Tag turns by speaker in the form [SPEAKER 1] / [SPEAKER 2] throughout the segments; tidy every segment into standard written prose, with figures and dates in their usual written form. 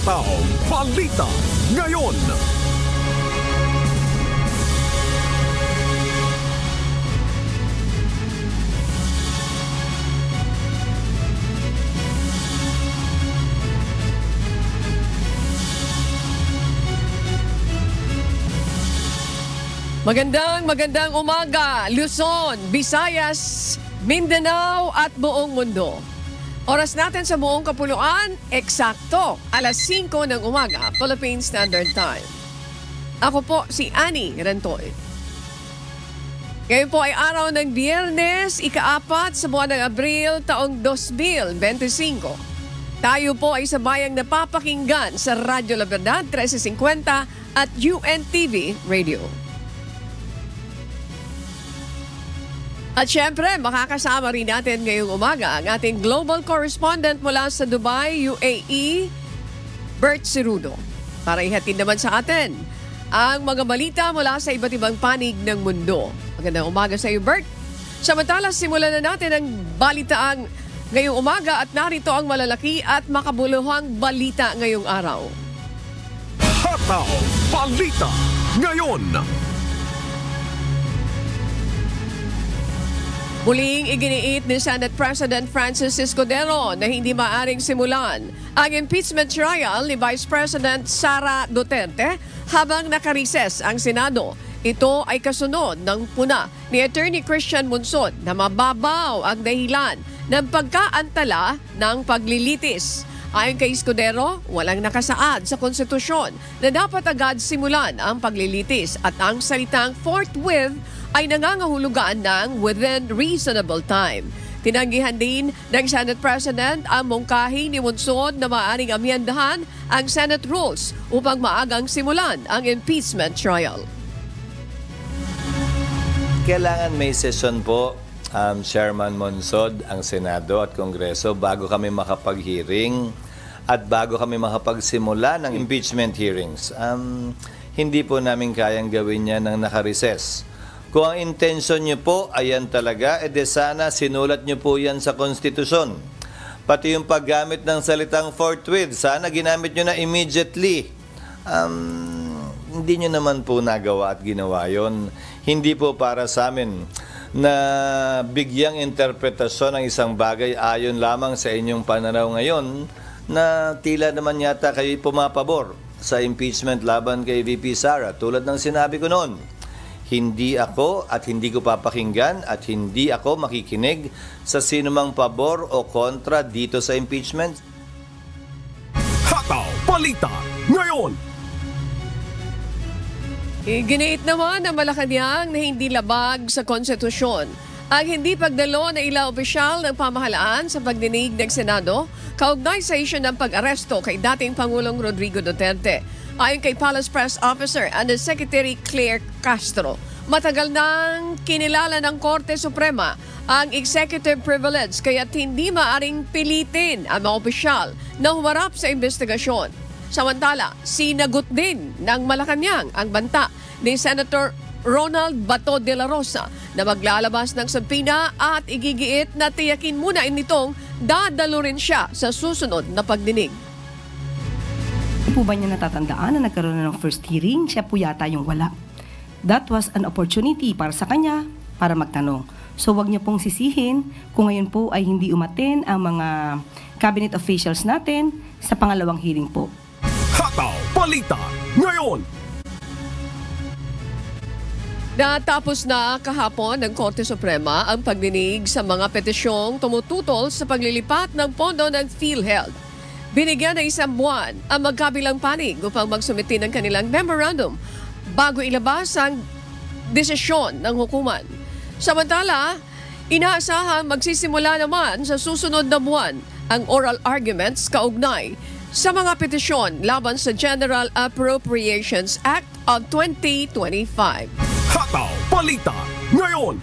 [SPEAKER 1] Hataw Balita ngayon.
[SPEAKER 2] Magandang umaga, Luzon, Visayas, Mindanao at buong mundo. Oras natin sa buong kapuluan, eksakto, alas 5 ng umaga, Philippine Standard Time. Ako po si Annie Rentoy. Ngayon po ay araw ng Biyernes, ika-4 sa buwan ng Abril, taong 2025. Tayo po ay sabayang napapakinggan sa Radyo La Verdad 1350 at UNTV Radio. At syempre, makakasama rin natin ngayong umaga ang ating global correspondent mula sa Dubai, UAE, Bert Cirudo. Para ihatid naman sa atin ang mga balita mula sa iba't ibang panig ng mundo. Magandang umaga sa iyo, Bert. Samantala, simulan na natin ang balitaan ngayong umaga at narito ang malalaki at makabuluhang balita ngayong araw.
[SPEAKER 1] Hataw Balita ngayon.
[SPEAKER 2] Muling iginiit ni Senate President Francis Escudero na hindi maaring simulan ang impeachment trial ni Vice President Sara Duterte habang nakarises ang Senado. Ito ay kasunod ng puna ni Attorney Christian Munsod na mababaw ang dahilan ng pagkaantala ng paglilitis. Ayon kay Escudero, walang nakasaad sa konstitusyon na dapat agad simulan ang paglilitis at ang salitang forthwith ay nangangahulugan ng within reasonable time. Tinanggihan din ng Senate President ang mungkahi ni Munsod na maaaring amyendahan ang Senate rules upang maagang simulan ang impeachment trial.
[SPEAKER 3] Kailangan may session po, Chairman Munsod, ang Senado at Kongreso bago kami makapag-hearing at bago kami makapagsimula ng impeachment hearings. Hindi po namin kayang gawin yan ng nakareses. Kung ang intensyon nyo po, ayan talaga, de sana sinulat nyo po yan sa konstitusyon. Pati yung paggamit ng salitang forthwith, sana ginamit nyo na immediately. Hindi nyo naman po nagawa at ginawa yon. Hindi po para sa amin na bigyang interpretasyon ng isang bagay ayon lamang sa inyong pananaw ngayon na tila naman yata kayo pumapabor sa impeachment laban kay VP Sara. Tulad ng sinabi ko noon, hindi ako at hindi ko papakinggan at hindi ako makikinig sa sinumang pabor o kontra dito sa impeachment.
[SPEAKER 1] Hataw Balita ngayon.
[SPEAKER 2] Iginiit naman ng Malacanang na hindi labag sa konstitusyon ang hindi pagdalo ng ilang opisyal ng pamahalaan sa pagdinig ng Senado kaugnay sa isyu ng pag-aresto kay dating Pangulong Rodrigo Duterte. Ayon kay Palace Press Officer Undersecretary Claire Castro, matagal nang kinilala ng Korte Suprema ang executive privilege kaya't hindi maaring pilitin ang mga opisyal na humarap sa investigasyon. Samantala, sinagot din ng Malacanang ang banta ni Senator Ronald Bato de la Rosa na maglalabas ng subpoena at igigiit na tiyakin muna nitong dadalo rin siya sa susunod na pagdinig.
[SPEAKER 4] Po ba niya natatandaan na nagkaroon na ng first hearing? Siya po yata yung wala. That was an opportunity para sa kanya para magtanong. So wag niyo pong sisihin kung ngayon po ay hindi umaten ang mga cabinet officials natin sa pangalawang hearing po.
[SPEAKER 1] Hataw Balita ngayon.
[SPEAKER 2] Natapos na kahapon ng Korte Suprema ang pagdinig sa mga petisyong tumututol sa paglilipat ng pondo ng PhilHealth. Binigyan ng isang buwan ang magkabilang panig upang magsumiti ng kanilang memorandum bago ilabas ang desisyon ng hukuman. Samantala, inaasahang magsisimula naman sa susunod na buwan ang oral arguments kaugnay sa mga petisyon laban sa General Appropriations Act of 2025.
[SPEAKER 1] Hataw Balita ngayon.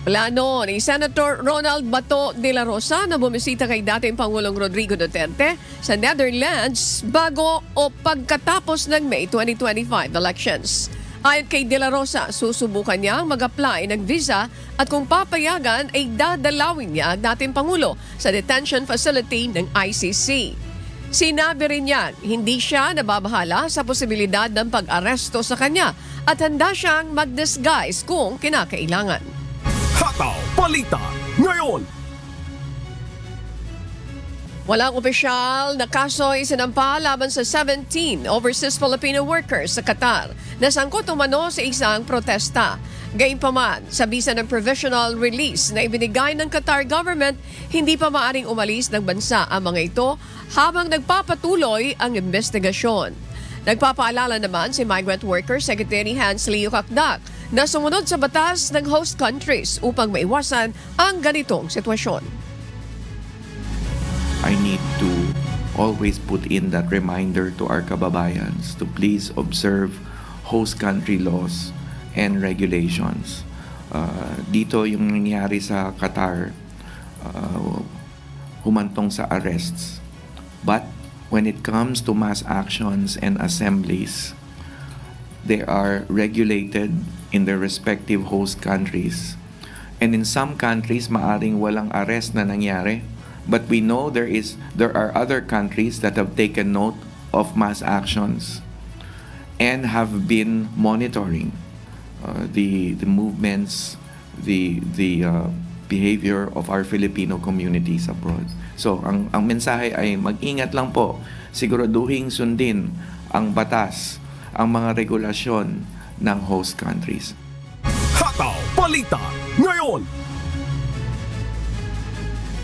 [SPEAKER 2] Plano ni Senator Ronald Bato de la Rosa na bumisita kay dating Pangulong Rodrigo Duterte sa Netherlands bago o pagkatapos ng May 2025 elections. Ayon kay De La Rosa, susubukan niyang mag-apply ng visa at kung papayagan ay dadalawin niya ang dating Pangulo sa detention facility ng ICC. Sinabi rin niya, hindi siya nababahala sa posibilidad ng pag-aresto sa kanya at handa siyang mag-disguise kung kinakailangan.
[SPEAKER 1] Hataw Balita ngayon.
[SPEAKER 2] Walang opisyal na kaso isinampa laban sa 17 overseas Filipino workers sa Qatar na sangkot umano sa isang protesta. Gayunpaman, sa bisa ng provisional release na ibinigay ng Qatar government, hindi pa maaring umalis ng bansa ang mga ito habang nagpapatuloy ang investigasyon. Nagpapaalala naman si Migrant Worker Secretary Hans Leo Kakdak na sumunod sa batas ng host countries upang maiwasan ang ganitong sitwasyon.
[SPEAKER 5] I need to always put in that reminder to our kababayans to please observe host country laws and regulations. Dito yung nangyari sa Qatar, humantong sa arrests. But when it comes to mass actions and assemblies, they are regulated in their respective host countries. And in some countries, maaring walang arrest na nangyari. But we know there are other countries that have taken note of mass actions and have been monitoring the movements, the behavior of our Filipino communities abroad. So ang mensahe ay mag-ingat lang po, siguraduhin sundin ang batas, ang mga regulasyon ng host countries.
[SPEAKER 1] Hataw Balita ngayon.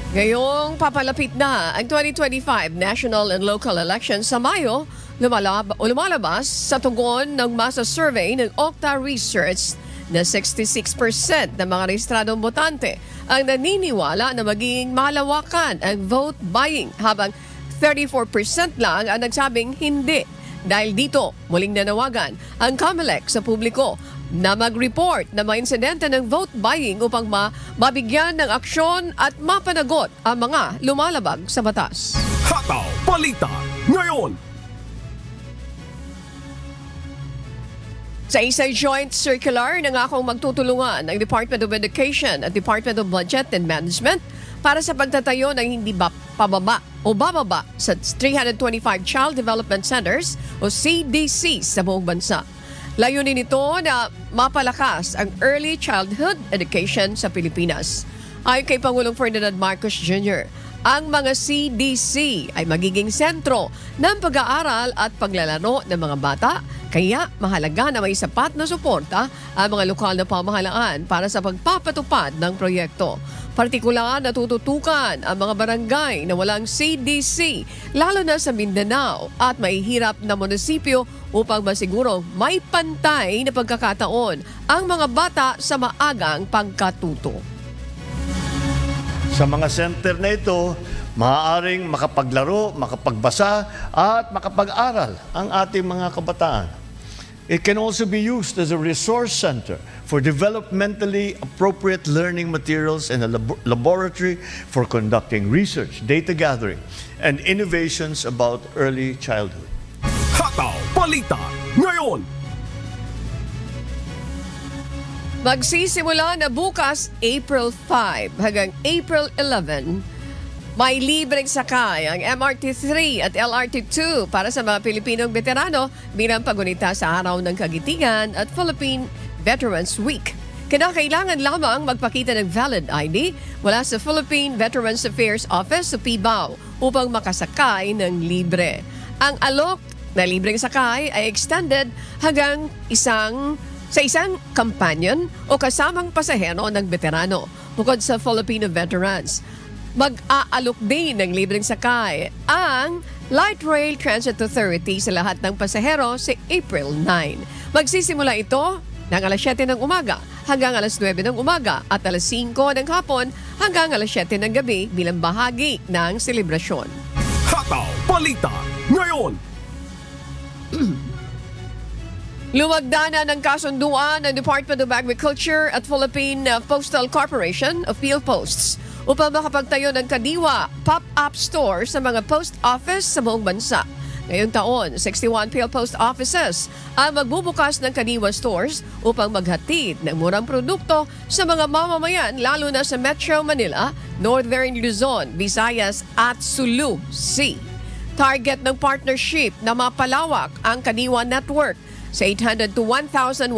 [SPEAKER 2] Ngayong papalapit na ang 2025 national and local elections sa Mayo, lumalabas sa tugon ng masa survey ng Okta Research na 66% ng mga rehistradong botante ang naniniwala na magiging malawakan ang vote buying habang 34% lang ang nagsabing hindi. Dahil dito, muling nanawagan ang COMELEC sa publiko na mag-report na mga insidente ng vote buying upang mabigyan ng aksyon at mapanagot ang mga lumalabag sa batas.
[SPEAKER 1] Hataw Balita ngayon.
[SPEAKER 2] Sa isang joint circular na ngakong magtutulungan ng Department of Education at Department of Budget and Management para sa pagtatayo ng hindi bababa sa 325 Child Development Centers o CDC sa buong bansa. Layunin nito na mapalakas ang early childhood education sa Pilipinas. Ayon kay Pangulong Ferdinand Marcos Jr., ang mga CDC ay magiging sentro ng pag-aaral at paglalaro ng mga bata, kaya mahalaga na may sapat na suporta ang mga lokal na pamahalaan para sa pagpapatupad ng proyekto. Partikular na tututukan ang mga barangay na walang CDC, lalo na sa Mindanao at mahihirap na munisipyo upang masiguro may pantay na pagkakataon ang mga bata sa maagang pagkatuto.
[SPEAKER 6] Sa mga center na ito, maaaring makapaglaro, makapagbasa at makapag-aral ang ating mga kabataan. It can also be used as a resource center for developmentally appropriate learning materials and a laboratory for conducting research, data gathering, and innovations about early childhood.
[SPEAKER 1] Hataw Balita ngayon.
[SPEAKER 2] Magsisimula na bukas April 5 hanggang April 11, may libreng sakay ang MRT-3 at LRT-2 para sa mga Pilipinong veterano bilang pagunita sa Araw ng Kagitingan at Philippine Veterans Week. Kinakailangan lamang magpakita ng valid ID mula sa Philippine Veterans Affairs Office sa PBAW upang makasakay ng libre. Ang alok na libreng sakay ay extended hanggang sa isang companion o kasamang pasahero ng veterano. Bukod sa Filipino veterans, mag-aalok din ng libreng sakay ang Light Rail Transit Authority sa lahat ng pasahero sa April 9. Magsisimula ito ng alas 7 ng umaga hanggang alas 9 ng umaga at alas 5 ng hapon hanggang alas 7 ng gabi bilang bahagi ng selebrasyon.
[SPEAKER 1] Hataw Balita ngayon.
[SPEAKER 2] Lumagda na ng kasunduan ng Department of Agriculture at Philippine Postal Corporation of PhilPosts upang makapagtayo ng kadiwa pop-up store sa mga post office sa buong bansa. Ngayong taon, 61 PhilPost offices ang magbubukas ng Kadiwa stores upang maghatid ng murang produkto sa mga mamamayan lalo na sa Metro Manila, Northern Luzon, Visayas at Sulu Sea. Target ng partnership na mapalawak ang Kadiwa network sa 800 to 1,101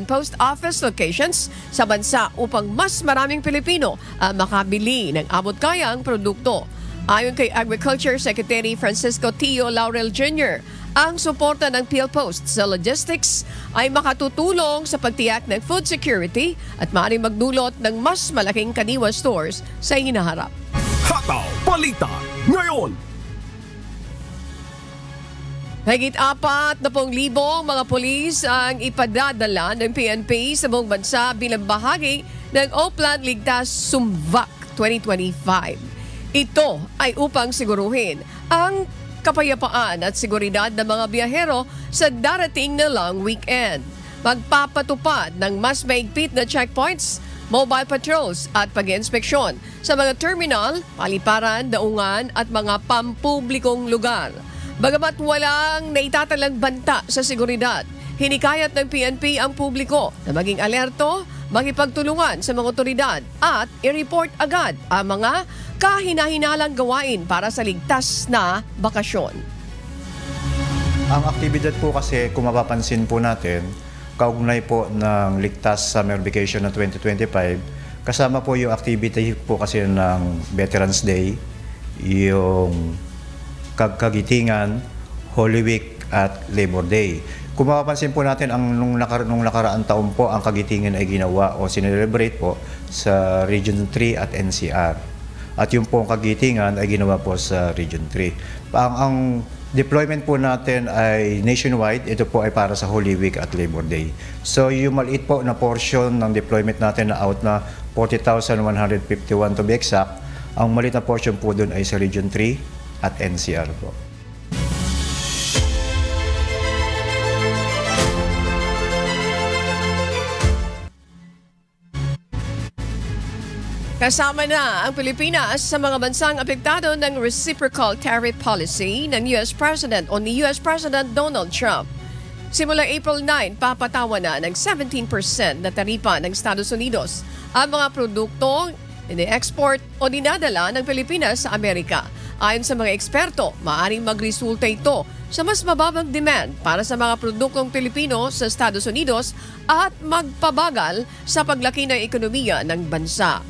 [SPEAKER 2] post office locations sa bansa upang mas maraming Pilipino ang makabili ng abot-kayang produkto. Ayon kay Agriculture Secretary Francisco Tio Laurel Jr., ang suporta ng PhilPost sa logistics ay makatutulong sa pagtiyak ng food security at maaaring magdulot ng mas malaking Kadiwa stores sa hinaharap.
[SPEAKER 1] Hataw Balita ngayon.
[SPEAKER 2] Higit 40,000 mga pulis ang ipadadala ng PNP sa buong bansa bilang bahagi ng O-Plan Ligtas Sumvac 2025. Ito ay upang siguruhin ang kapayapaan at seguridad ng mga biyahero sa darating na long weekend. Magpapatupad ng mas maigpit na checkpoints, mobile patrols at pag-inspeksyon sa mga terminal, paliparan, daungan at mga pampublikong lugar. Bagamat walang naitatalang banta sa seguridad, hinikayat ng PNP ang publiko na maging alerto, makipagtulungan sa mga otoridad at i-report agad ang mga kahina-hinalang gawain para sa ligtas na bakasyon.
[SPEAKER 7] Ang aktibidad po kasi, kung mapapansin po natin, kaugnay po ng Ligtas Summer Vacation na 2025, kasama po yung activity po kasi ng Veterans Day, yung Kagitingan, Holy Week at Labor Day. Kung mapapansin po natin, nung nakaraan taon po, ang Kagitingan ay ginawa o sinelebrate po sa Region 3 at NCR. At yung pong Kagitingan ay ginawa po sa Region 3. Ang deployment po natin ay nationwide. Ito po ay para sa Holy Week at Labor Day. So yung maliit po na portion ng deployment natin na out na 40,151 to be exact, ang maliit na portion po doon ay sa Region 3 at NCR po.
[SPEAKER 2] Kasama na ang Pilipinas sa mga bansang apektado ng reciprocal tariff policy ng US President o ni US President Donald Trump. Simula April 9, papatawan na ng 17% na taripa ng Estados Unidos ang mga produktong ini-export o dinadala ng Pilipinas sa Amerika. Ayon sa mga eksperto, maaaring magresulta ito sa mas mababang demand para sa mga produktong Pilipino sa Estados Unidos at magpabagal sa paglaki ng ekonomiya ng bansa.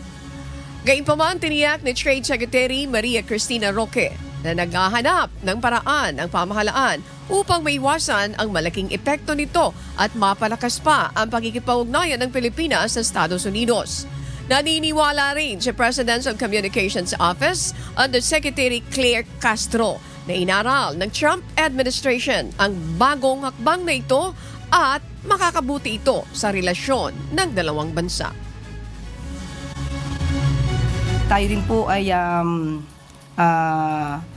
[SPEAKER 2] Gayunpaman, tiniyak ni Trade Secretary Maria Cristina Roque na naghahanap ng paraan ang pamahalaan upang maiwasan ang malaking epekto nito at mapalakas pa ang pagkikipag-ugnayan ng Pilipinas sa Estados Unidos. Naniniwala rin sa Presidential Communications Office under Secretary Claire Castro na inaral ng Trump administration ang bagong hakbang na ito at makakabuti ito sa relasyon ng dalawang bansa.
[SPEAKER 4] Tayo rin po ay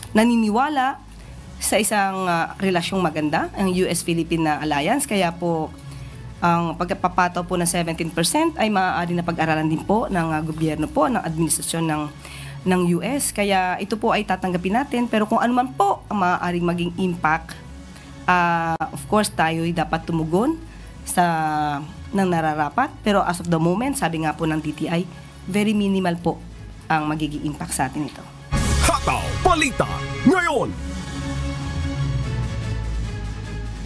[SPEAKER 4] naniniwala sa isang relasyong maganda, ang US-Philippine Alliance. Kaya po, ang pagpapataw po ng 17% ay maaari na pag-aralan din po ng gobyerno po, ng administrasyon ng US. Kaya ito po ay tatanggapin natin. Pero kung ano man po ang maaaring maging impact, of course, tayo ay dapat tumugon ng nararapat. Pero as of the moment, sabi nga po ng DTI, very minimal po ang magiging impact sa atin ito.
[SPEAKER 1] Hataw Balita ngayon.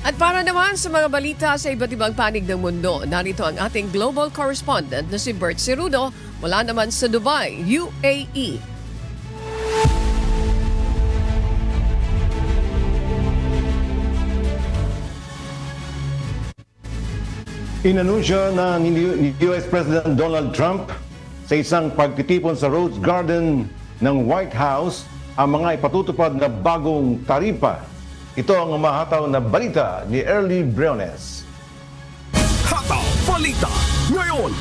[SPEAKER 2] At para naman sa mga balita sa iba't ibang panig ng mundo, narito ang ating global correspondent na si Bert Cerudo mula naman sa Dubai, UAE.
[SPEAKER 8] Inanunsyo ng US President Donald Trump sa isang pagtitipon sa Rose Garden ng White House ang mga ipatutupad na bagong taripa. Ito ang umahataw na balita ni Early Briones.
[SPEAKER 1] Hataw Balita ngayon.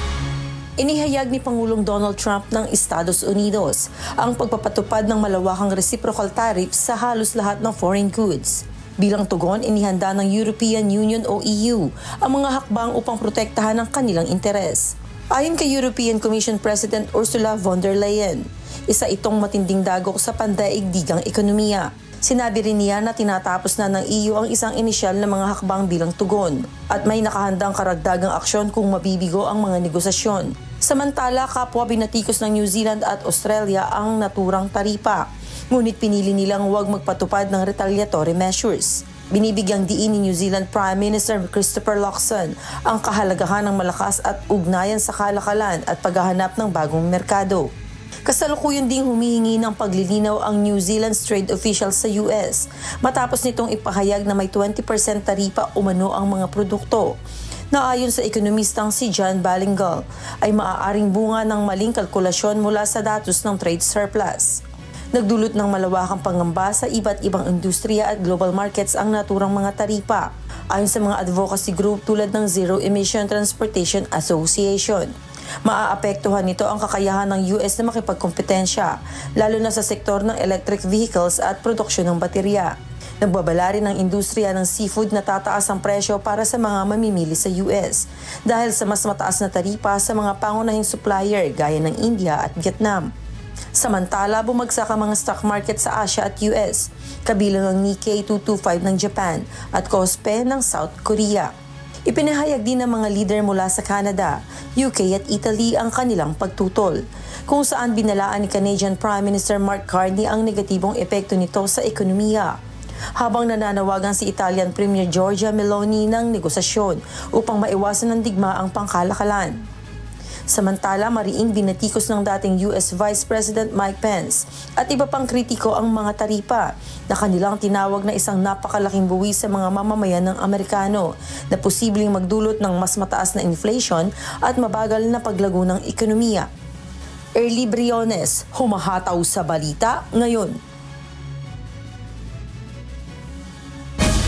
[SPEAKER 9] Inihayag ni Pangulong Donald Trump ng Estados Unidos ang pagpapatupad ng malawakang reciprocal tariff sa halos lahat ng foreign goods. Bilang tugon, inihanda ng European Union o EU ang mga hakbang upang protektahan ang kanilang interes. Ayon kay European Commission President Ursula von der Leyen, Isa itong matinding dagok sa pandaigdigang ekonomiya. Sinabi rin niya na tinatapos na ng EU ang isang inisyal na mga hakbang bilang tugon at may nakahandang karagdagang aksyon kung mabibigo ang mga negosasyon. Samantala, kapwa binatikos ng New Zealand at Australia ang naturang taripa. Ngunit pinili nilang huwag magpatupad ng retaliatory measures. Binibigyang diin ni New Zealand Prime Minister Christopher Luxon ang kahalagahan ng malakas at ugnayan sa kalakalan at paghahanap ng bagong merkado. Kasalukuyan ding humihingi ng paglilinaw ang New Zealand's trade officials sa US matapos nitong ipahayag na may 20% taripa umano ang mga produkto na ayon sa ekonomistang si John Ballingal ay maaaring bunga ng maling kalkulasyon mula sa datos ng trade surplus. Nagdulot ng malawakang pangamba sa iba't ibang industriya at global markets ang naturang mga taripa, ayon sa mga advocacy group tulad ng Zero Emission Transportation Association. Maaapektuhan nito ang kakayahan ng US na makipagkompetensya, lalo na sa sektor ng electric vehicles at produksyon ng baterya. Nagbabala rin ng industriya ng seafood na tataas ang presyo para sa mga mamimili sa US dahil sa mas mataas na taripa sa mga pangunahing supplier gaya ng India at Vietnam. Samantala, bumagsak ang mga stock market sa Asia at US, kabilang ang Nikkei 225 ng Japan at Kospi ng South Korea. Ipinahayag din ng mga leader mula sa Canada, UK at Italy ang kanilang pagtutol, kung saan binalaan ni Canadian Prime Minister Mark Carney ang negatibong epekto nito sa ekonomiya. Habang nananawagan si Italian Premier Giorgia Meloni ng negosasyon upang maiwasan ng digma ang pangkalakalan. Samantala, mariing binatikos ng dating US Vice President Mike Pence at iba pang kritiko ang mga taripa na kanilang tinawag na isang napakalaking buwis sa mga mamamayan ng Amerikano na posibleng magdulot ng mas mataas na inflation at mabagal na paglago ng ekonomiya. Early Briones, humahataw sa balita ngayon.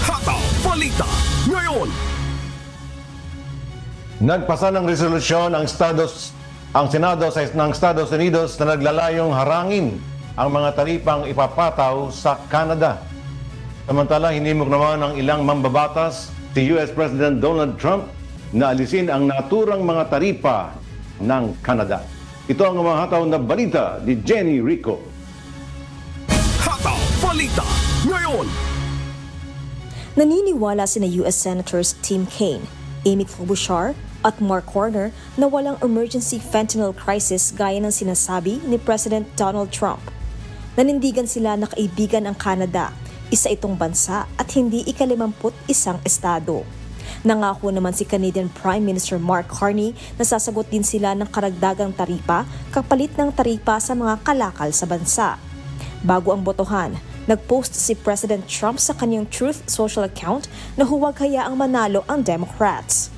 [SPEAKER 1] Hataw Balita ngayon.
[SPEAKER 8] Nagpasa ng resolusyon ang Senado ng Estados Unidos na naglalayong harangin ang mga taripang ipapataw sa Canada. Samantala, hinimok naman ng ilang mambabatas si US President Donald Trump na alisin ang naturang mga taripa ng Canada. Ito ang umahataw na balita ni Jenny Rico.
[SPEAKER 1] Hataw Balita ngayon.
[SPEAKER 10] Naniniwala sina US Senators Tim Kaine, Amy Klobuchar at Mark Warner na walang emergency fentanyl crisis gaya ng sinasabi ni President Donald Trump. Nanindigan sila na kaibigan ang Canada, isa itong bansa at hindi ika-51 estado. Nangako naman si Canadian Prime Minister Mark Carney na sasagot din sila ng karagdagang taripa kapalit ng taripa sa mga kalakal sa bansa. Bago ang botohan, nagpost si President Trump sa kanyang Truth Social account na huwag hayaang manalo ang Democrats.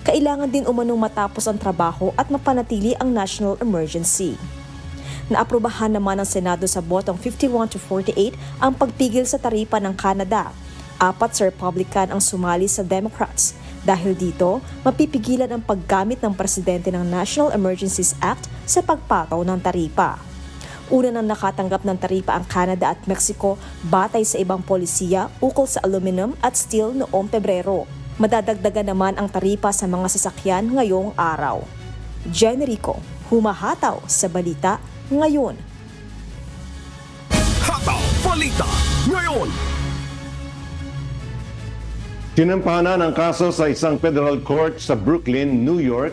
[SPEAKER 10] Kailangan din umanong matapos ang trabaho at mapanatili ang national emergency. Naaprubahan naman ng Senado sa botong 51-48 ang pagpigil sa taripa ng Canada. 4 sa Republican ang sumali sa Democrats. Dahil dito, mapipigilan ang paggamit ng presidente ng National Emergencies Act sa pagpataw ng taripa. Una nang nakatanggap ng taripa ang Canada at Mexico batay sa ibang polisiya ukol sa aluminum at steel noong Pebrero. Madadagdagan naman ang taripa sa mga sasakyan ngayong araw. Jenny Rico, humahataw sa balita ngayon.
[SPEAKER 1] Hataw Balita ngayon.
[SPEAKER 8] Sinampahan na ng kaso sa isang federal court sa Brooklyn, New York,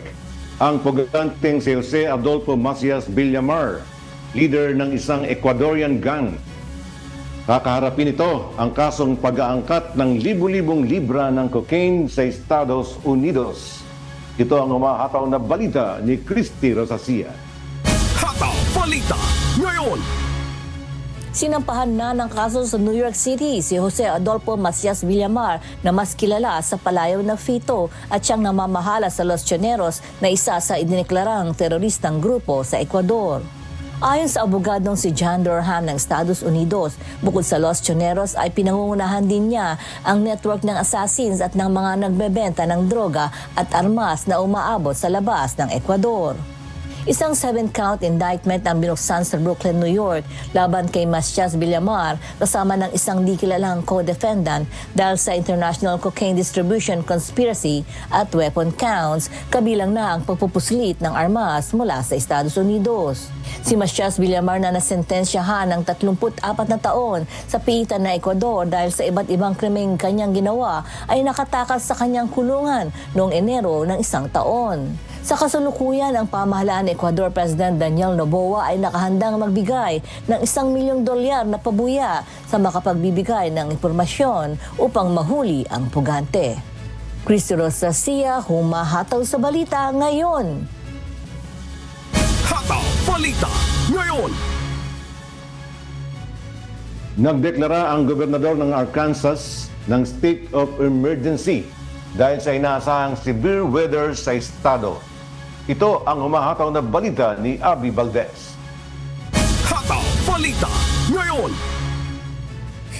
[SPEAKER 8] ang puganteng si Jose Adolfo Macias Villamar, leader ng isang Ecuadorian gang. Kakaharapin ito ang kasong pag-aangkat ng libu-libong libra ng cocaine sa Estados Unidos. Ito ang umahataw na balita ni Christy Rosacia.
[SPEAKER 1] Hataw Balita ngayon.
[SPEAKER 11] Sinampahan na ng kaso sa New York City si Jose Adolfo Macias Villamar na mas kilala sa palayaw na Fito at siyang namamahala sa Los Choneros na isa sa idineklarang teroristang grupo sa Ecuador. Ayon sa abogadong si John Durham ng Estados Unidos, bukod sa Los Choneros ay pinangungunahan din niya ang network ng assassins at ng mga nagbebenta ng droga at armas na umaabot sa labas ng Ecuador. Isang 7-count indictment ang binuksan sa Brooklyn, New York laban kay Macias Villamar kasama ng isang di kilalang co-defendant dahil sa international cocaine distribution conspiracy at weapon counts, kabilang na ang pagpupuslit ng armas mula sa Estados Unidos. Si Macias Villamar na nasentensyahan ng 34 na taon sa piitan na Ecuador dahil sa iba't ibang krimeng kanyang ginawa ay nakatakas sa kanyang kulungan noong Enero ng isang taon. Sa kasalukuyan, ang pamahalaan ng Ecuador President Daniel Noboa ay nakahandang magbigay ng $1 milyong na pabuya sa makapagbibigay ng impormasyon upang mahuli ang pugante. Christy Rosacia, humahataw sa balita ngayon.
[SPEAKER 1] Hataw Balita Ngayon.
[SPEAKER 8] Nagdeklara ang gobernador ng Arkansas ng state of emergency dahil sa inaasahang severe weather sa estado. Ito ang humahataw na balita ni Abby Valdez.
[SPEAKER 1] Hataw Balita Ngayon.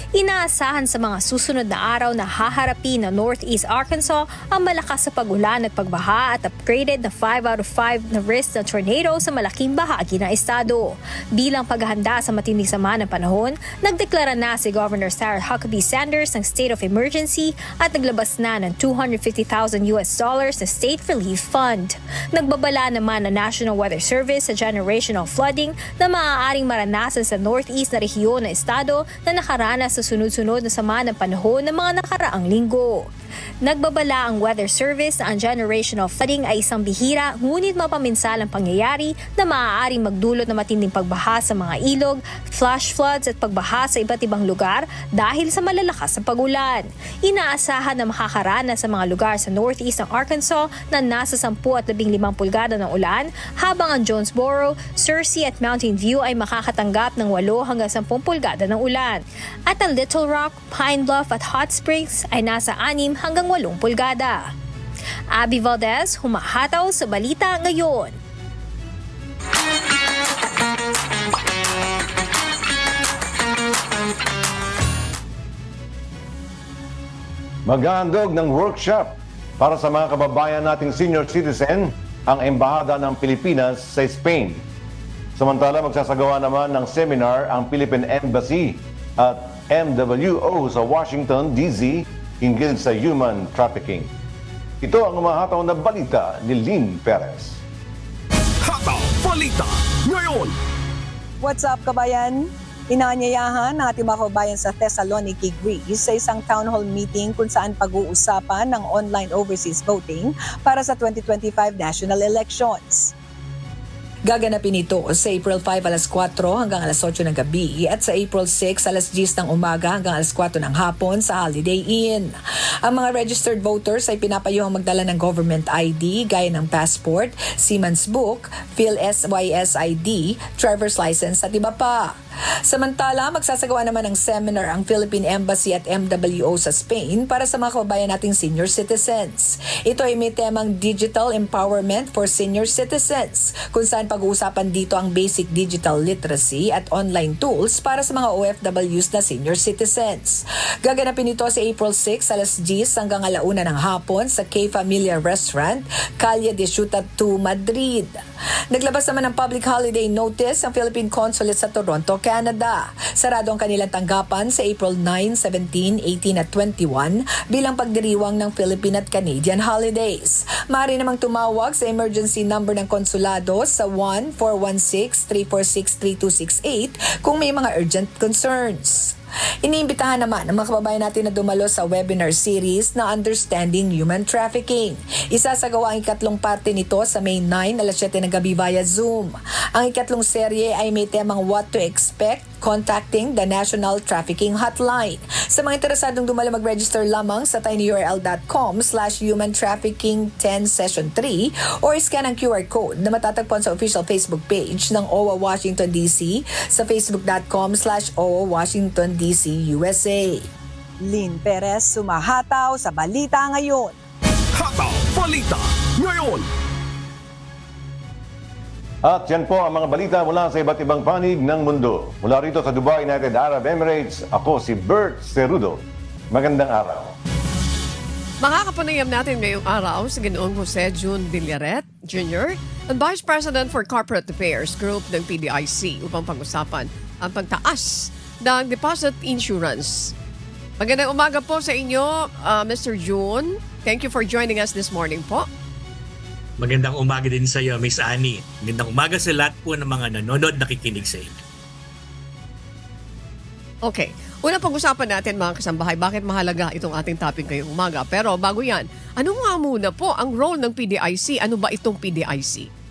[SPEAKER 12] Inaasahan sa mga susunod na araw na haharapin ng Northeast Arkansas ang malakas sa pag-ulan at pagbaha at upgraded na 5 out of 5 na risk ng tornado sa malaking bahagi ng estado. Bilang paghahanda sa matinding sama ng panahon, nagdeklara na si Governor Sarah Huckabee Sanders ng state of emergency at naglabas na ng $250,000 na state relief fund. Nagbabala naman ang National Weather Service sa generational flooding na maaaring maranasan sa Northeast na rehiyon ng estado na nakaranas sa sunod-sunod na sama ng panahon ng mga nakaraang linggo. Nagbabala ang Weather Service na ang generational flooding ay isang bihira ngunit mapaminsalang pangyayari na maaaring magdulot ng matinding pagbaha sa mga ilog, flash floods at pagbaha sa iba't ibang lugar dahil sa malalakas na pag-ulan. Inaasahan na makakaranas sa mga lugar sa northeast ng Arkansas na nasa 10 at 15 pulgada ng ulan, habang ang Jonesboro, Searcy at Mountain View ay makakatanggap ng 8 hanggang 10 pulgada ng ulan. At ang Little Rock, Pine Bluff at Hot Springs ay nasa 6 hanggang 8 pulgada. Abby Valdez, humahataw sa Balita Ngayon.
[SPEAKER 8] Maghahandog ng workshop para sa mga kababayan nating senior citizen ang Embahada ng Pilipinas sa Spain. Samantala, magsasagawa naman ng seminar ang Philippine Embassy at MWO sa Washington, D.C. hinggil sa human trafficking. Ito ang umahataw na balita ni Lynn Perez.
[SPEAKER 1] Hataw Balita Ngayon.
[SPEAKER 13] What's up, kabayan? Inaanyayahan ng ating mga kababayan sa Thessaloniki, Greece sa isang town hall meeting kung saan pag-uusapan ng online overseas voting para sa 2025 national elections. Gaganapin ito sa April 5 alas 4 hanggang alas 8 ng gabi at sa April 6 alas 10 ng umaga hanggang alas 4 ng hapon sa Holiday Inn. Ang mga registered voters ay pinapayuhang magdala ng government ID gaya ng passport, Seaman's Book, PhilSYS ID, driver's license at iba pa. Samantala, magsasagawa naman ng seminar ang Philippine Embassy at MWO sa Spain para sa mga kababayan nating senior citizens. Ito ay may temang Digital Empowerment for Senior Citizens, kung saan pag-uusapan dito ang basic digital literacy at online tools para sa mga OFWs na senior citizens. Gaganapin ito sa April 6 alas 10 hanggang alauna ng hapon sa K Familia Restaurant, Calle de Ciutat 2, Madrid. Naglabas naman ng public holiday notice ang Philippine Consulate sa Toronto, Canada. Sarado ang kanilang tanggapan sa April 9, 17, 18 at 21 bilang pagdiriwang ng Philippine at Canadian holidays. Maaari namang tumawag sa emergency number ng konsulado sa 1-416-346-3268 kung may mga urgent concerns. Iniimbitahan naman ang mga kababayan natin na dumalo sa webinar series na Understanding Human Trafficking. Isasagawa ang ikatlong parte nito sa May 9 alas 7 ng gabi via Zoom. Ang ikatlong serye ay may temang What to Expect, Contacting the National Trafficking Hotline. Sa mga interesadong dumalo, mag-register lamang sa tinyurl.com/humantrafficking10session3 or scan ang QR code na matatagpuan sa official Facebook page ng OWA Washington DC sa facebook.com/OWA Washington DC, USA. Lynn Perez, sumahataw sa Balita Ngayon.
[SPEAKER 1] Hataw Balita Ngayon.
[SPEAKER 8] At yan po ang mga balita mula sa iba't ibang panig ng mundo. Mula rito sa Dubai, United Arab Emirates, ako si Bert Cerudo. Magandang araw.
[SPEAKER 2] Makakapanayam natin ngayong araw si Ginoong Jose June Villaret Jr. ang Vice President for Corporate Affairs Group ng PDIC upang pag-usapan ang pagtaas ng deposit insurance. Magandang umaga po sa inyo, Mr. June. Thank you for joining us this morning po.
[SPEAKER 14] Magandang umaga din sa iyo, Miss Annie. Magandang umaga sa lahat po ng mga nanonood nakikinig sa inyo.
[SPEAKER 2] Okay. Una pag-usapan natin mga kasambahay, bakit mahalaga itong ating topic ngayong umaga. Pero bago yan, ano nga muna po ang role ng PDIC? Ano ba itong PDIC?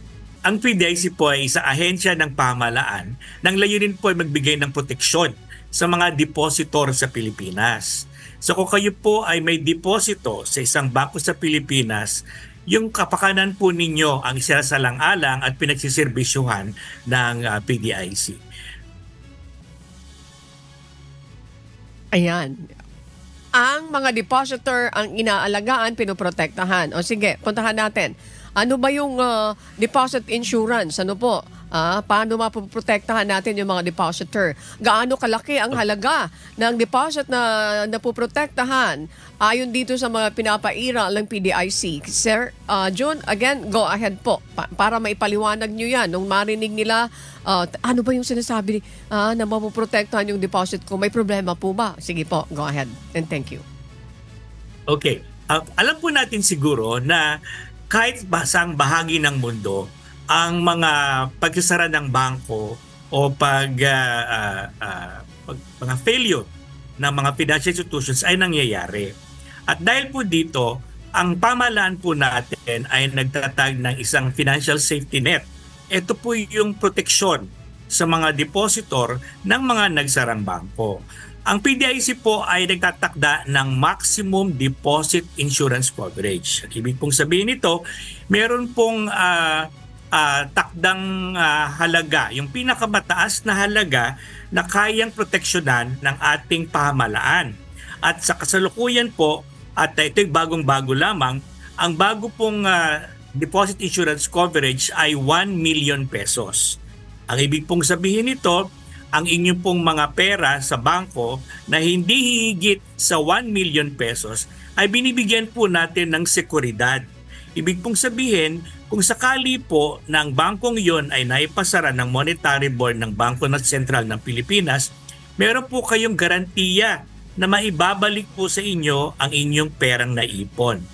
[SPEAKER 14] Ang PDIC po ay isang ahensya ng pamahalaan nang layunin po ay magbigay ng proteksyon sa mga depositor sa Pilipinas. So kung kayo po ay may deposito sa isang bangko sa Pilipinas, yung kapakanan po ninyo ang isasalang-alang at pinagsiserbisyuhan ng PDIC.
[SPEAKER 2] Ayan. Ang mga depositor ang inaalagaan, pinoprotektahan. O sige, puntahan natin. Ano ba yung deposit insurance? Ano po? Paano mapoprotektahan natin yung mga depositor? Gaano kalaki ang halaga ng deposit na napoprotektahan ayon dito sa mga pinapairal ng PDIC? Sir June, again, go ahead po. Para maipaliwanag nyo yan. Nung marinig nila, ano ba yung sinasabi na mapoprotektahan yung deposit ko? May problema po ba? Sige po, go ahead. And thank you.
[SPEAKER 14] Okay. Alam po natin siguro na kahit basang bahagi ng mundo, ang mga pagsasara ng bangko o mga failure ng mga financial institutions ay nangyayari. At dahil po dito, ang pamahalaan po natin ay nagtatag ng isang financial safety net. Ito po yung proteksyon sa mga depositor ng mga nagsarang bangko. Ang PDIC po ay nagtatakda ng maximum deposit insurance coverage. At ibig pong sabihin nito, meron pong takdang halaga, yung pinakamataas na halaga na kayang proteksyonan ng ating pamahalaan. At sa kasalukuyan po, at ito'y bagong-bago lamang, ang bago pong deposit insurance coverage ay 1 million pesos. Ang ibig pong sabihin nito, ang inyong pong mga pera sa bangko na hindi higit sa 1 million pesos ay binibigyan po natin ng seguridad. Ibig pong sabihin, kung sakali po na ang bangkong iyon ay naipasara ng Monetary Board ng Bangko Sentral ng Pilipinas, meron po kayong garantiya na maibabalik po sa inyo ang inyong perang naipon.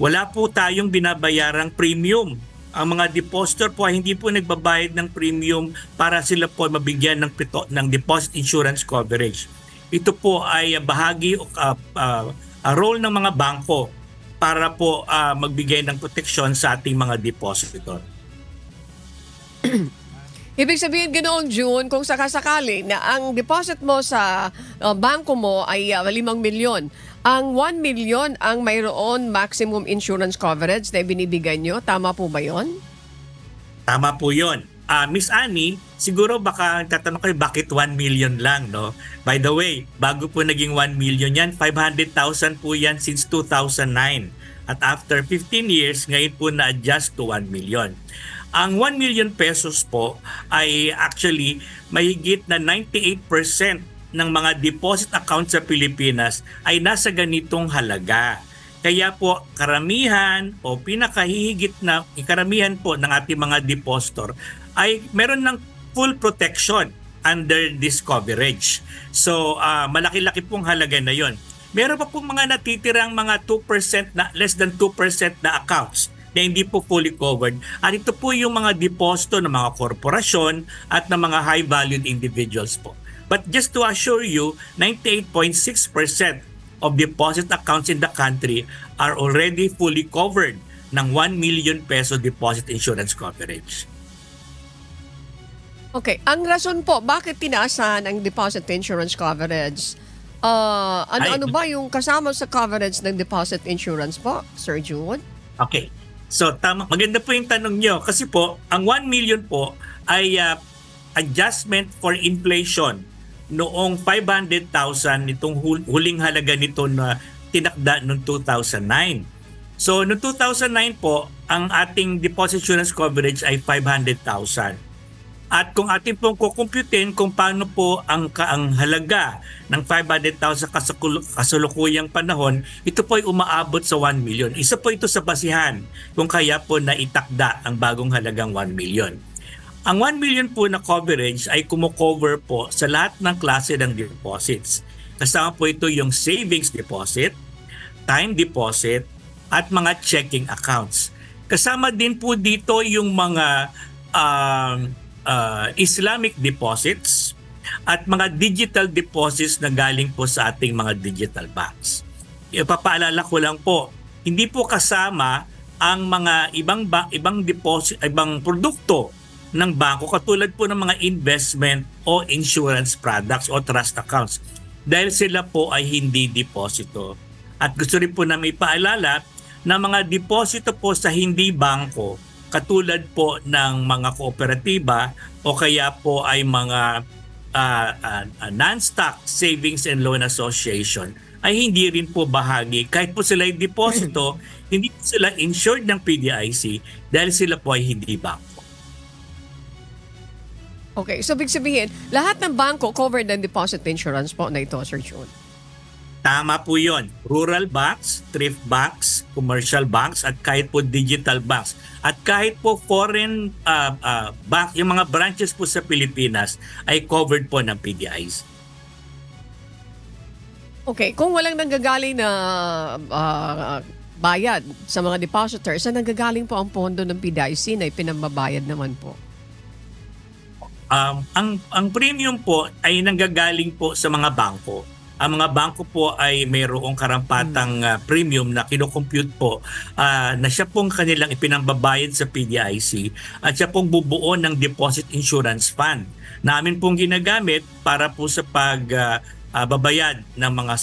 [SPEAKER 14] Wala po tayong binabayarang premium. Ang mga depositor po ay hindi po nagbabayad ng premium para sila po mabigyan ng deposit insurance coverage. Ito po ay bahagi role ng mga bangko para po magbigay ng proteksyon sa ating mga depositor.
[SPEAKER 2] Ibig sabihin ganoon, June, kung sakasakali na ang deposit mo sa bangko mo ay 5 milyon, ang 1 million ang mayroon maximum insurance coverage na binibigay nyo. Tama po ba yon?
[SPEAKER 14] Tama po yon. Miss Annie, siguro baka tatanong kayo bakit 1 million lang, no? By the way, bago po naging 1 million yan, 500,000 po yan since 2009. At after 15 years, ngayon po na-adjust to 1 million. Ang 1 million pesos po ay actually mahigit na 98% ng mga deposit accounts sa Pilipinas ay nasa ganitong halaga. Kaya po karamihan o pinakahihigit na karamihan po ng ating mga depositor ay meron ng full protection under this coverage. So malaki-laki pong halaga na yon. Meron pa pong mga natitirang mga 2% na less than 2% na accounts na hindi po fully covered. At ito po yung mga deposito ng mga korporasyon at ng mga high-valued individuals po. But just to assure you, 98.6% of deposit accounts in the country are already fully covered ng 1 million peso deposit insurance coverage.
[SPEAKER 2] Okay, ang rason po, bakit tinaasan ang deposit insurance coverage? Ano ba yung kasama sa coverage ng deposit insurance po, Sir June?
[SPEAKER 14] Okay. So tama, maganda po yung tanong nyo kasi po ang 1 million po ay adjustment for inflation noong 500,000 nitong huling halaga nito na tinakda noong 2009. So noong 2009 po ang ating deposit insurance coverage ay 500,000. At kung atin pong kukumputin kung paano po ang halaga ng 500,000 kasalukuyang panahon, ito po ay umaabot sa 1 million. Isa po ito sa basihan kung kaya po na itakda ang bagong halagang 1 million. Ang 1 million po na coverage ay kumukover po sa lahat ng klase ng deposits. Kasama po ito yung savings deposit, time deposit, at mga checking accounts. Kasama din po dito yung mga Islamic deposits at mga digital deposits na galing po sa ating mga digital banks. Ipapaalala ko lang po, hindi po kasama ang mga ibang deposit, ibang produkto ng bangko katulad po ng mga investment o insurance products o trust accounts dahil sila po ay hindi deposito. At gusto rin po namin ipaalala na mga deposito po sa hindi bangko katulad po ng mga kooperatiba o kaya po ay mga non-stock savings and loan association ay hindi rin po bahagi. Kahit po sila yung deposito, hindi po sila insured ng PDIC dahil sila po ay hindi bangko.
[SPEAKER 2] Okay, so big sabihin, lahat ng bangko covered ng deposit insurance po na ito, Sir June.
[SPEAKER 14] Tama po yun. Rural banks, thrift banks, commercial banks, at kahit po digital banks. At kahit po foreign bank, yung mga branches po sa Pilipinas ay covered po ng PDIC.
[SPEAKER 2] Okay, kung walang nanggagaling na bayad sa mga depositors, saan nanggagaling po ang pondo ng PDIC na ipinambabayad naman po?
[SPEAKER 14] Ang premium po ay nanggagaling po sa mga bangko. Ang mga bangko po ay mayroong karampatang premium na kinocompute po na siya pong kanilang ipinambabayad sa PDIC at siya pong bubuo ng deposit insurance fund. Namin pong ginagamit para po sa pagbabayad ng mga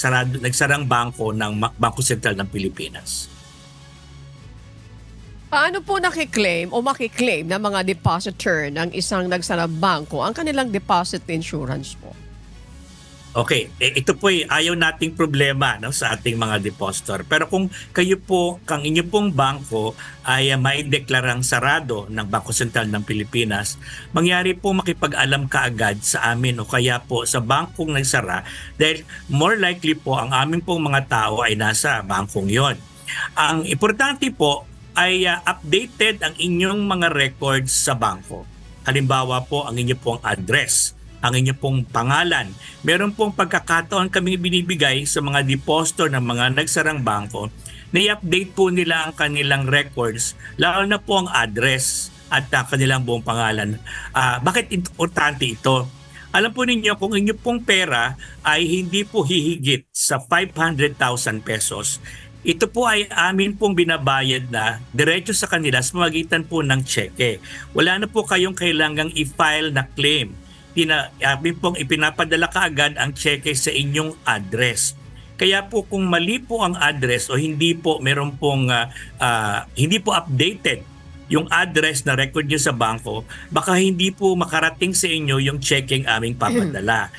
[SPEAKER 14] nagsarang bangko ng Bangko Sentral ng Pilipinas.
[SPEAKER 2] Paano po nakiklaim o makiklaim ng mga depositor ng isang nagsarang bangko ang kanilang deposit insurance po?
[SPEAKER 14] Okay, ito po ay ayaw nating problema sa ating mga depositor. Pero kung kayo po, kang inyo pong bangko ay maideklarang sarado ng Bangko Sentral ng Pilipinas, mangyari po makipag-alam kaagad sa amin o kaya po sa bangkong nagsara dahil more likely po ang aming pong mga tao ay nasa bangkong yon. Ang importante po ay updated ang inyong mga records sa bangko. Halimbawa po ang inyong pong address, ang inyong pong pangalan. Meron pong pagkakataon kami binibigay sa mga depositor ng mga nagsarang bangko na i-update po nila ang kanilang records, lalo na po ang address at kanilang buong pangalan. Bakit importante ito? Alam po ninyo kung inyong pong pera ay hindi po hihigit sa 500,000 pesos, ito po ay amin pong binabayad na diretso sa kanila sa pamamagitan po ng cheque. Wala na po kayong kailangang i-file na claim. Amin pong ipinapadala kaagad ang cheque sa inyong address. Kaya po kung mali po ang address o hindi po meron pong hindi po updated yung address na record nyo sa bangko, baka hindi po makarating sa inyo yung cheque aming papadala.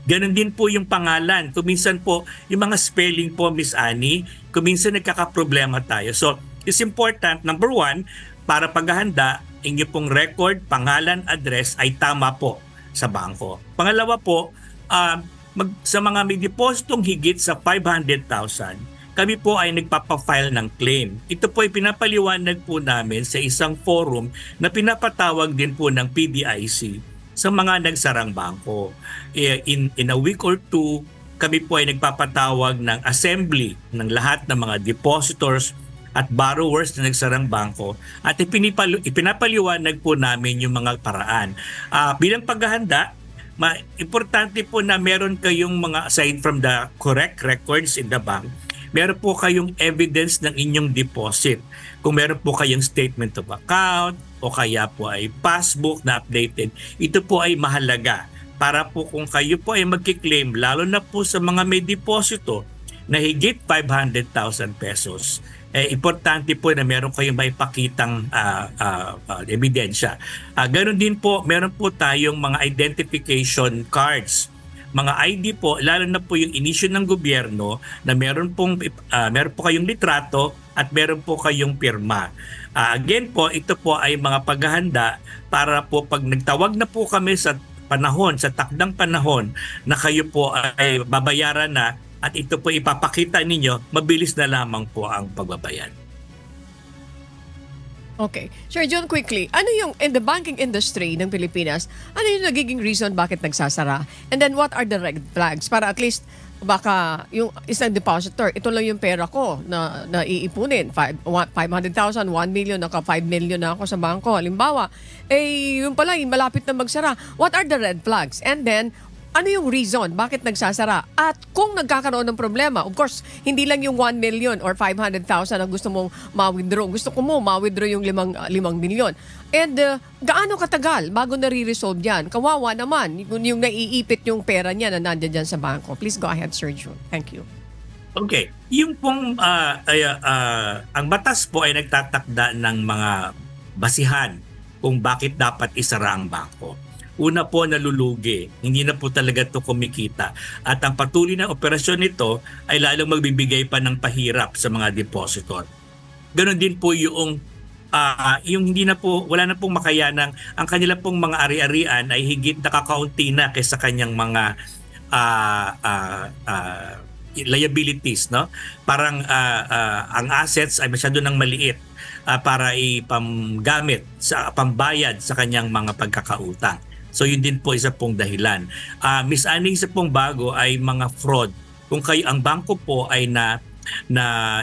[SPEAKER 14] Ganon din po yung pangalan. Kuminsan po, yung mga spelling po, Miss Annie, kuminsan nagkakaproblema tayo. So, it's important, number one, para paghahanda, inyo pong record, pangalan, address ay tama po sa bangko. Pangalawa po, sa mga may depositong higit sa 500,000, kami po ay nagpapafile ng claim. Ito po ay pinapaliwanag po namin sa isang forum na pinapatawag din po ng PDIC sa mga nagsarang bangko. In a week or two, kami po ay nagpapatawag ng assembly ng lahat ng mga depositors at borrowers na nagsarang bangko at ipinapaliwanag po namin yung mga paraan. Bilang paghahanda, importante po na meron kayong mga, aside from the correct records in the bank, meron po kayong evidence ng inyong deposit. Kung meron po kayong statement of account o kaya po ay passbook na updated, ito po ay mahalaga para po kung kayo po ay magkiklaim, lalo na po sa mga may deposito na higit 500,000 pesos, importante po na meron kayong may pakitang ebidensya. Ganon din po, meron po tayong mga identification cards mga ID po, lalo na po yung inisyu ng gobyerno na meron po kayong litrato at meron po kayong pirma. Again po, ito po ay mga paghahanda para po pag nagtawag na po kami sa takdang panahon na kayo po ay babayaran na at ito po ipapakita ninyo, mabilis na lamang po ang pagbabayad.
[SPEAKER 2] Okay. Sir John, quickly, ano yung in the banking industry ng Pilipinas, ano yung nagiging reason bakit nagsasara? And then what are the red flags? Para at least baka yung isang depositor, ito lang yung pera ko na iipunin. 500,000, 1 million, naka 5 million na ako sa bangko. Halimbawa, yung pala, yung malapit na magsara. What are the red flags? And then, ano yung reason bakit nagsasara? At kung nagkakaroon ng problema, of course, hindi lang yung 1 million or 500,000 ang gusto mong ma-withdraw. Gusto ko mo ma-withdraw yung 5 milyon. And gaano katagal bago nare-resolve yan? Kawawa naman yung naiipit yung pera niya na nandiyan dyan sa bangko. Please go ahead, Sir June. Thank you.
[SPEAKER 14] Okay. Yung pong ang batas po ay nagtatakda ng mga basihan kung bakit dapat isara ang bangko. Una po, nalulugi. Hindi na po talaga ito kumikita. At ang patuloy na operasyon nito ay lalong magbibigay pa ng pahirap sa mga depositor. Ganon din po yung hindi na po, wala na pong makayanang, ang kanila pong mga ari-arian ay higit nakakaunti na kaysa kanyang mga liabilities, no? Parang ang assets ay masyado nang maliit para ipamgamit sa pambayad sa kanyang mga pagkakautang. So yun din po isa pong dahilan. Miss Annie, isa pong bago ay mga fraud. Kung ang bangko po ay na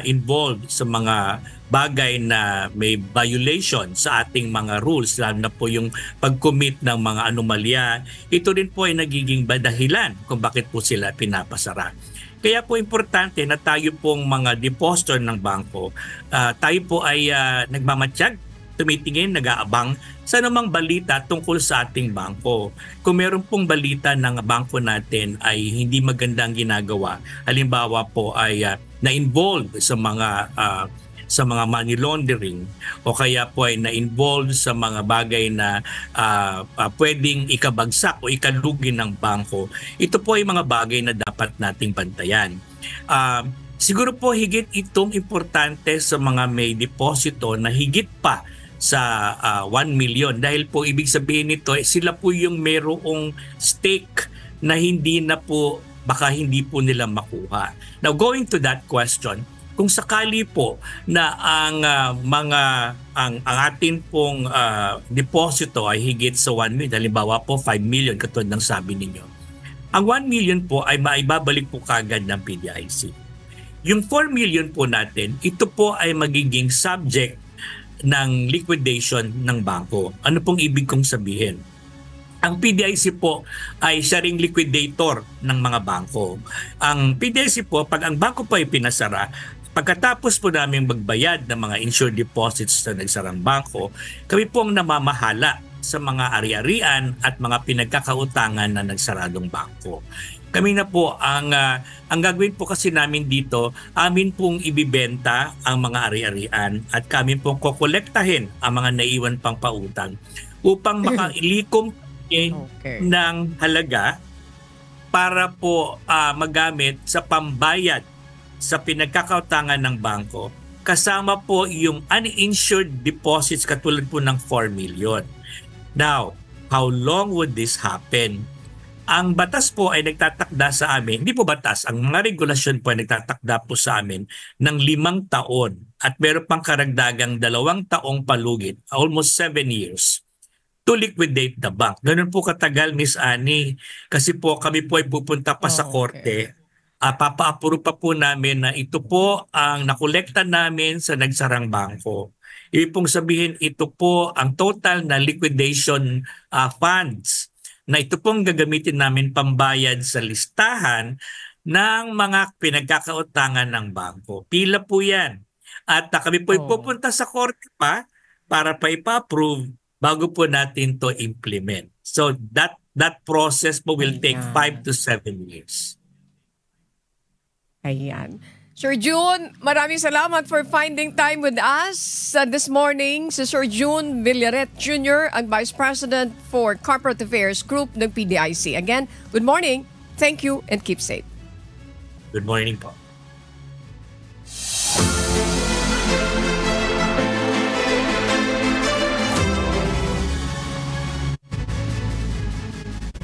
[SPEAKER 14] involved sa mga bagay na may violation sa ating mga rules, lalo na po yung pag-commit ng mga anomalya, ito rin po ay nagiging dahilan kung bakit po sila pinapasara. Kaya po importante na tayo pong mga depositor ng bangko, tayo po ay nagmamatsyag, tumitingin, nag-aabang sa namang balita tungkol sa ating bangko. Kung meron pong balita ng bangko natin ay hindi magandang ginagawa, halimbawa po ay na-involved sa mga money laundering o kaya po ay na-involved sa mga bagay na pwedeng ikabagsak o ikalugi ng bangko, ito po ay mga bagay na dapat nating bantayan. Siguro po higit itong importante sa mga may deposito na higit pa sa 1 million dahil po ibig sabihin nito sila po yung merong stake na hindi na po baka hindi po nila makuha. Now going to that question, kung sakali po na ang atin pong deposito ay higit sa 1 million, halimbawa po 5 million katulad ng sabi ninyo, ang 1 million po ay maibabalik po kagad ng PDIC. Yung 4 million po natin, ito po ay magiging subject ng liquidation ng bangko. Ano pong ibig kong sabihin? Ang PDIC po ay siya ring liquidator ng mga bangko. Ang PDIC po, pag ang bangko po ay pinasara, pagkatapos po namin magbayad ng mga insured deposits sa nagsarang bangko, kami po ang namamahala sa mga ari-arian at mga pinagkakautangan na nagsaradong bangko. Kami na po, ang gagawin po kasi namin dito, amin pong ibibenta ang mga ari-arian at kami pong kokolektahin ang mga naiwan pang pautang upang makailikom ng halaga para po magamit sa pambayad sa pinagkakautangan ng bangko, kasama po yung uninsured deposits katulad po ng 4 million. Now, how long would this happen? Ang batas po ay nagtatakda sa amin, hindi po batas, ang mga regulasyon po ay nagtatakda po sa amin ng 5 taon at meron pang karagdagang 2 taong palugit, almost 7 years, to liquidate the bank. Ganun po katagal, Miss Annie, kasi po kami po ay pupunta pa sa korte. Papa-approve pa po namin na ito po ang nakolekta namin sa nagsarang bangko. Ibig pong sabihin, ito po ang total na liquidation funds na ito pong gagamitin namin pambayad sa listahan ng mga pinagkakautangan ng bangko. Pila po yan. At kami po pupunta sa korte pa para pa ipa-approve bago po natin to implement. So that process po will take 5 to 7 years.
[SPEAKER 2] Ayan. Sir June, maraming salamat for finding time with us this morning. Si Sir June Villaret Jr., ang Vice President for Corporate Affairs Group ng PDIC. Again, good morning. Thank you and keep safe.
[SPEAKER 14] Good morning po.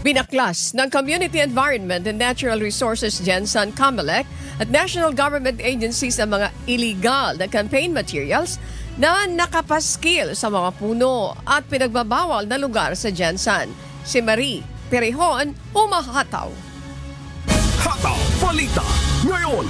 [SPEAKER 2] Binaklas ng Community Environment and Natural Resources Jensen COMELEC at national government agencies ang mga illegal na campaign materials na nakapaskil sa mga puno at pinagbabawal na lugar sa Jensen. Si Marie Perejón, humahataw.
[SPEAKER 1] Hataw Balita ngayon.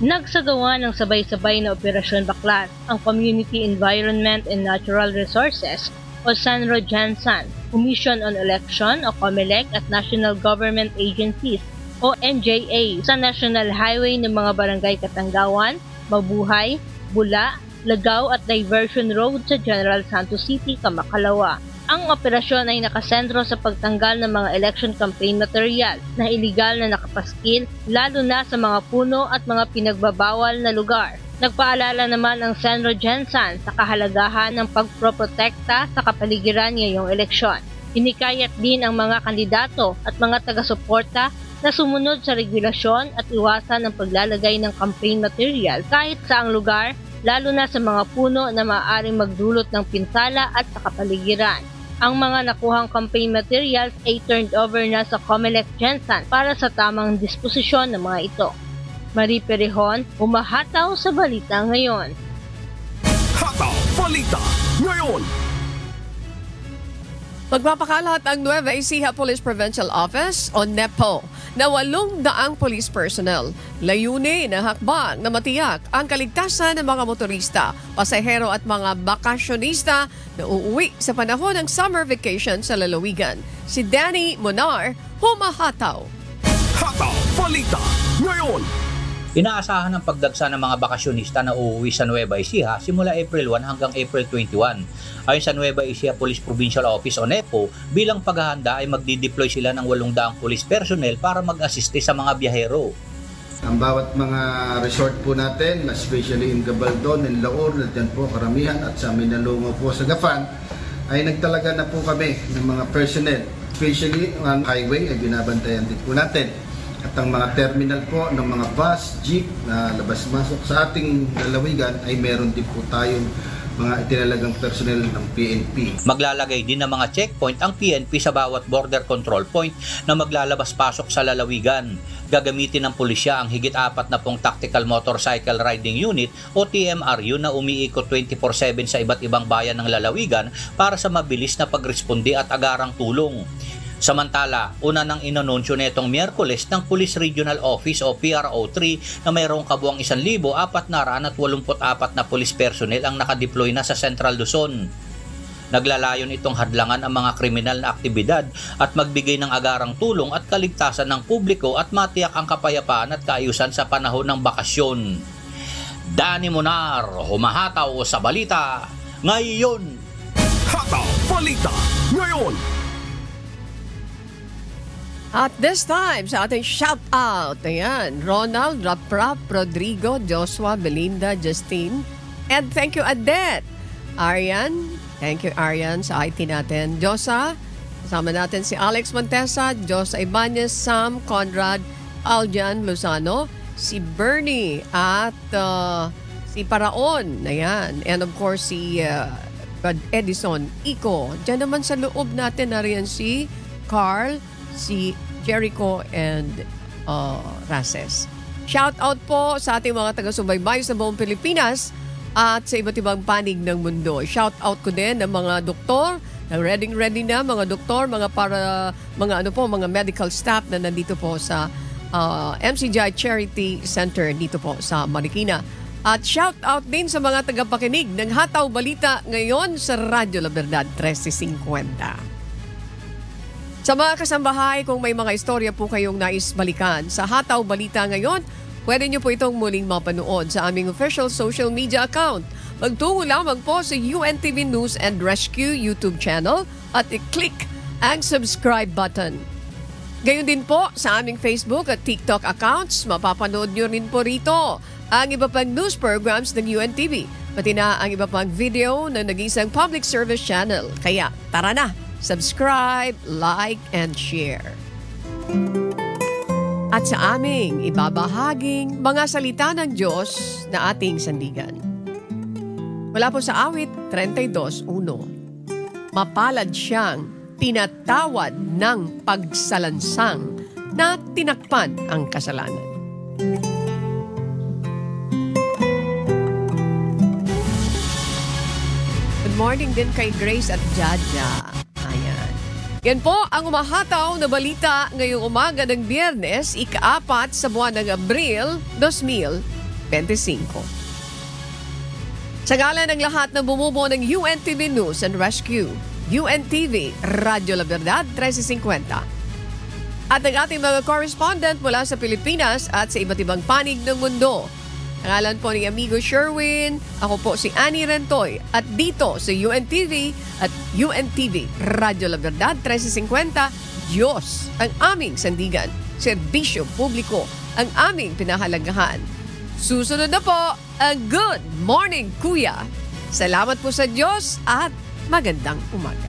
[SPEAKER 15] Nagsagawa ng sabay-sabay na Operasyon Baklas ang Community Environment and Natural Resources o Senro Jensen, Commission on Election o COMELEC at National Government Agencies o NJA sa National Highway ng mga barangay Katanggawan, Mabuhay, Bula, Lagaw at Diversion Road sa General Santos City, Kamakalawa. Ang operasyon ay nakasentro sa pagtanggal ng mga election campaign material na iligal na nakapaskil lalo na sa mga puno at mga pinagbabawal na lugar. Nagpaalala naman ang Senro Jensen sa kahalagahan ng pagproprotekta sa kapaligiran ngayong eleksyon. Hinikayat din ang mga kandidato at mga taga-suporta na sumunod sa regulasyon at iwasan ang paglalagay ng campaign material kahit saang lugar, lalo na sa mga puno na maaaring magdulot ng pinsala at sa kapaligiran. Ang mga nakuhang campaign materials ay turned over na sa COMELEC Jensen para sa tamang disposisyon ng mga ito. Marie Perejón, humahataw sa balita ngayon.
[SPEAKER 1] Hataw Balita ngayon.
[SPEAKER 2] Magpapakalat ang Nueva Ecija Police Provincial Office o NEPO na 800 police personnel. Layunin na hakbang na matiyak ang kaligtasan ng mga motorista, pasahero at mga bakasyonista na uuwi sa panahon ng summer vacation sa lalawigan. Si Danny Monar, humahataw.
[SPEAKER 1] Hataw Balita ngayon.
[SPEAKER 16] Inaasahan ang pagdagsa ng mga bakasyonista na uuwi sa Nueva Ecija simula April 1 hanggang April 21. Ayon sa Nueva Ecija Police Provincial Office o NEPO, bilang paghahanda ay magdi-deploy sila ng 800 police personnel para mag-asiste sa mga biyahero.
[SPEAKER 17] Ang bawat mga resort po natin, especially in Gabaldon and Laor, nandiyan po karamihan at sa Minalongo po sa Gafan, ay nagtalaga na po kami ng mga personnel. Especially ang highway ay binabantayan din po natin. At ang mga terminal po ng mga bus, jeep na labas-masok sa ating lalawigan ay meron din po tayong mga itinalagang personnel ng PNP.
[SPEAKER 16] Maglalagay din ng mga checkpoint ang PNP sa bawat border control point na maglalabas-pasok sa lalawigan. Gagamitin ng pulisya ang higit 40 Tactical Motorcycle Riding Unit o TMRU na umiikot 24/7 sa iba't ibang bayan ng lalawigan para sa mabilis na pagresponde at agarang tulong. Samantala, una nang inanunsyo netong Miyerkules ng Police Regional Office o PRO3 na mayroong kabuang 1,484 na police personnel ang nakadeploy na sa Central Luzon. Naglalayon itong hadlangan ang mga kriminal na aktibidad at magbigay ng agarang tulong at kaligtasan ng publiko at matiyak ang kapayapaan at kaayusan sa panahon ng bakasyon. Danny Monar, humahataw sa balita ngayon.
[SPEAKER 1] Hataw Balita ngayon.
[SPEAKER 2] At this time, sa ating shout-out, ayan, Ronald, Raprap, Rodrigo, Joshua, Belinda, Justine, and thank you, Adet. Arian, thank you, Arian, sa IT natin. Josa, kasama natin si Alex Montesa, Josa Ibanez, Sam, Conrad, Aljan, Lozano, si Bernie, at si Paraon, ayan, and of course, si Edison, Iko. Diyan naman sa loob natin, nariyan si Carl, si Jericho and Races. Shout out po sa ating mga taga-subaybay sa buong Pilipinas at sa iba't ibang panig ng mundo. Shout out ko din ng mga doktor, na ready na mga doktor, mga medical staff na nandito po sa MCGI Charity Center dito po sa Marikina. At shout out din sa mga tagapakinig ng Hataw Balita ngayon sa Radyo La Verdad 1350. Sa mga kasambahay, kung may mga istorya po kayong nais balikan sa Hataw Balita ngayon, pwede nyo po itong muling mapanood sa aming official social media account. Magtungo lamang po sa UNTV News and Rescue YouTube channel at i-click ang subscribe button. Gayon din po sa aming Facebook at TikTok accounts, mapapanood nyo rin po rito ang iba pang news programs ng UNTV, pati na ang iba pang video na nag-isang public service channel. Kaya tara na! Subscribe, like, and share. At sa aming ibabahaging mga salita ng Diyos na ating sandigan. Mula po sa awit 32:1. Mapalad siyang tinatawad ng pagsalansang na tinakpan ang kasalanan. Good morning din kay Grace at Jaja. Ayan. Yan po ang umahataw na balita ngayong umaga ng Biyernes, ika-4 sa buwan ng Abril 2025. Sa ngalan ng lahat na bumubuo ng UNTV News and Rescue, UNTV, Radyo La Verdad, 1350. At ang ating mga correspondent mula sa Pilipinas at sa iba't ibang panig ng mundo. Pangalan po ni Amigo Sherwin, ako po si Annie Rentoy at dito sa UNTV at UNTV, Radyo La Verdad, 1350, Diyos ang aming sandigan, serbisyo publiko ang aming pinahalagahan. Susunod na po ang Good Morning Kuya. Salamat po sa Diyos at magandang umaga.